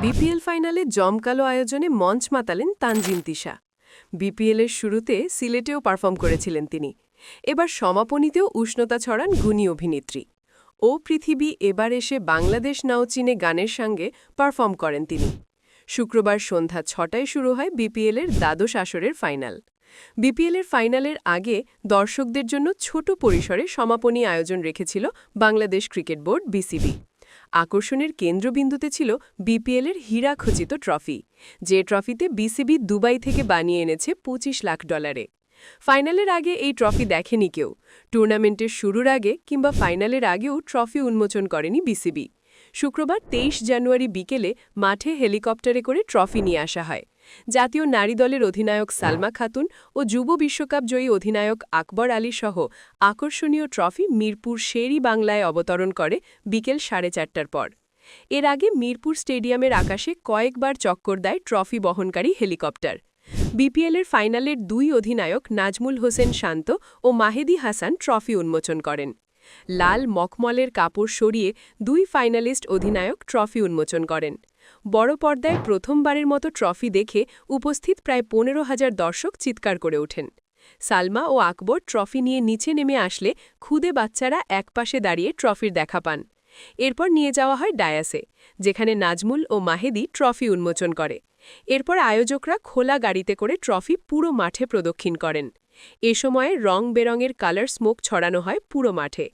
BPL ফাইনালে জমকালো আয়োজনে মঞ্চ মাতালেন তানজিন তিশা। বিপিএলের শুরুতে সিলেটেও পারফর্ম করেছিলেন তিনি। এবার সমাপনীতেও উষ্ণতা ছড়ান গুণী অভিনেত্রী। ও পৃথিবী এবার এসে বাংলাদেশ নাও চিনে গানের সঙ্গে পারফর্ম করেন তিনি। শুক্রবার সন্ধ্যা ৬টায় শুরু হয় বিপিএলের দ্বাদশ আসরের ফাইনাল। বিপিএলের ফাইনালের আগে দর্শকদের জন্য ছোট পরিসরে সমাপনী আয়োজন রেখেছিল বাংলাদেশ ক্রিকেট বোর্ড বিসিবি। আকর্ষণের কেন্দ্রবিন্দুতে ছিল বিপিএলের হীরাখচিত ট্রফি, যে ট্রফিতে বিসিবি দুবাই থেকে বানিয়ে এনেছে $25 লাখ। ফাইনালের আগে এই ট্রফি দেখেনি কেউ। টুর্নামেন্টের শুরুর আগে কিংবা ফাইনালের আগেও ট্রফি উন্মোচন করেনি বিসিবি। শুক্রবার ২৩ জানুয়ারি বিকেলে মাঠে হেলিকপ্টারে করে ট্রফি নিয়ে আসা হয়। জাতীয় নারী দলের অধিনায়ক সালমা খাতুন ও যুব বিশ্বকাপ জয়ী অধিনায়ক আকবর আলী সহ আকর্ষণীয় ট্রফি মিরপুর শেরি বাংলায় অবতরণ করে বিকেল 4:30টার পর। এর আগে মিরপুর স্টেডিয়ামের আকাশে কয়েকবার চক্কর দেয় ট্রফি বহনকারী হেলিকপ্টার। বিপিএলের ফাইনালের দুই অধিনায়ক নাজমুল হোসেন শান্ত ও মাহেদী হাসান ট্রফি উন্মোচন করেন। লাল মখমলের কাপড় সরিয়ে দুই ফাইনালিস্ট অধিনায়ক ট্রফি উন্মোচন করেন। বড় পর্দায় প্রথমবারের মতো ট্রফি দেখে উপস্থিত প্রায় ১৫,০০০ দর্শক চিৎকার করে ওঠেন। সালমা ও আকবর ট্রফি নিয়ে নিচে নেমে আসলে ক্ষুদে বাচ্চারা একপাশে দাঁড়িয়ে ট্রফির দেখা পান। এরপর নিয়ে যাওয়া হয় ডায়াসে, যেখানে নাজমুল ও মাহেদী ট্রফি উন্মোচন করে। এরপর আয়োজকরা খোলা গাড়িতে করে ট্রফি পুরো মাঠে প্রদক্ষিণ করেন। এ সময়ে রং বেরঙের কালার স্মোক ছড়ানো হয় পুরো মাঠে।